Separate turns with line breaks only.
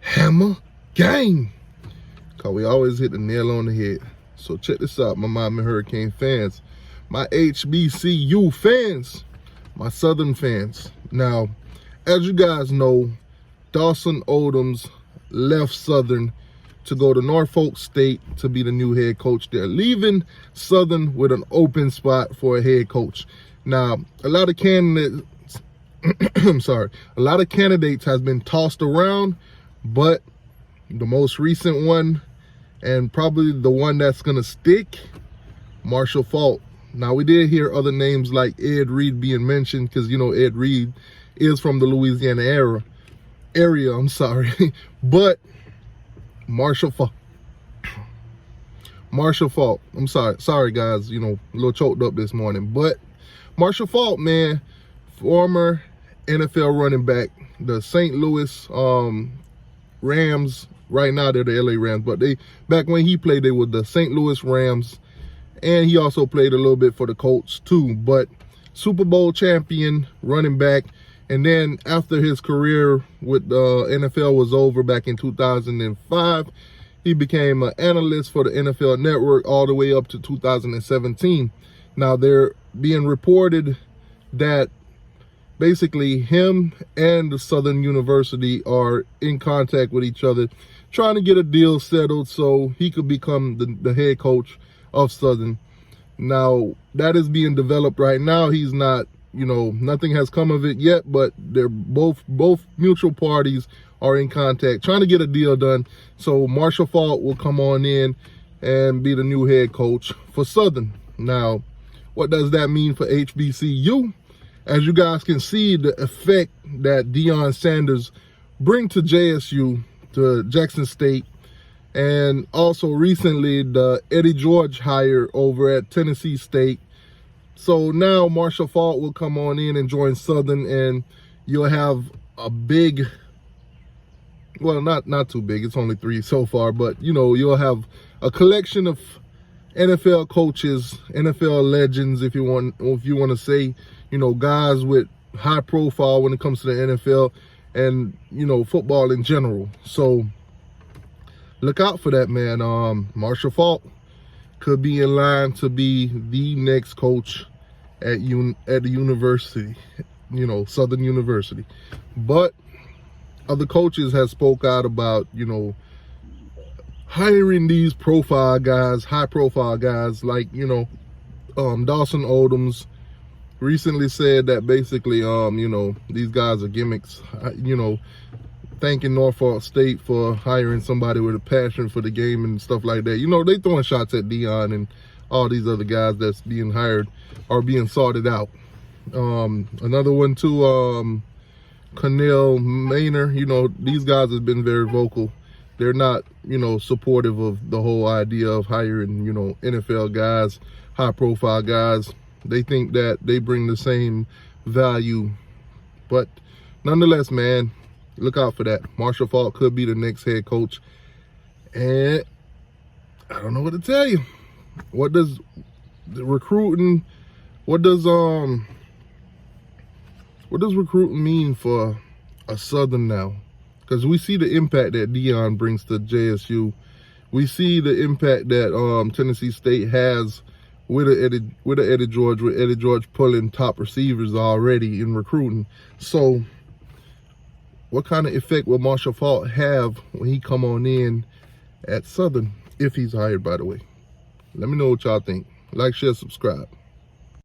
Hammer Gang. Cause we always hit the nail on the head. So check this out, my Miami Hurricane fans, my HBCU fans, my Southern fans. Now, as you guys know, Dawson Odoms left Southern to go to Norfolk State to be the new head coach. They're leaving Southern with an open spot for a head coach. Now, a lot of candidates, a lot of candidates has been tossed around, but the most recent one, and probably the one that's gonna stick, Marshall Faulk. Now, we did hear other names like Ed Reed being mentioned, because you know Ed Reed is from the Louisiana area. But Marshall Faulk. I'm sorry guys, you know, a little choked up this morning. But Marshall Faulk, man, former NFL running back, the St. Louis Rams. Right now they're the LA Rams, but back when he played, they were the St. Louis Rams, and he also played a little bit for the Colts too. But Super Bowl champion running back, and then after his career with the NFL was over back in 2005, he became an analyst for the NFL Network all the way up to 2017. Now they're being reported that basically him and the Southern University are in contact with each other, trying to get a deal settled so he could become the head coach of Southern. Now, that is being developed right now. He's not, you know, nothing has come of it yet, but they're both mutual parties are in contact, trying to get a deal done. So Marshall Faulk will come on in and be the new head coach for Southern. Now, what does that mean for HBCU? As you guys can see, the effect that Deion Sanders bring to JSU, to Jackson State, and also recently the Eddie George hire over at Tennessee State. So now Marshall Faulk will come on in and join Southern, and you'll have a big, well, not too big, it's only 3 so far, but you know, you'll have a collection of NFL coaches, NFL legends, if you want to say, you know, guys with high profile when it comes to the NFL and, you know, football in general. So look out for that, man. Marshall Faulk could be in line to be the next coach at the university, you know, Southern University. But other coaches have spoke out about, you know, hiring these profile guys, high profile guys like, you know, Dawson Odoms recently said that basically, you know, these guys are gimmicks, you know, thanking Norfolk State for hiring somebody with a passion for the game and stuff like that. You know, they throwing shots at Deion and all these other guys that's being hired are being sorted out. Another one too, Cornell Maynor, you know, these guys have been very vocal. They're not, you know, supportive of the whole idea of hiring, you know, NFL guys, high profile guys. They think that they bring the same value. But nonetheless, man, look out for that. Marshall Faulk could be the next head coach. And I don't know what to tell you. What does the recruiting, what does recruiting mean for a Southern now? Because we see the impact that Deion brings to JSU. We see the impact that Tennessee State has with Eddie George pulling top receivers already in recruiting. So what kind of effect will Marshall Faulk have when he come on in at Southern, if he's hired, by the way? Let me know what y'all think. Like, share, subscribe.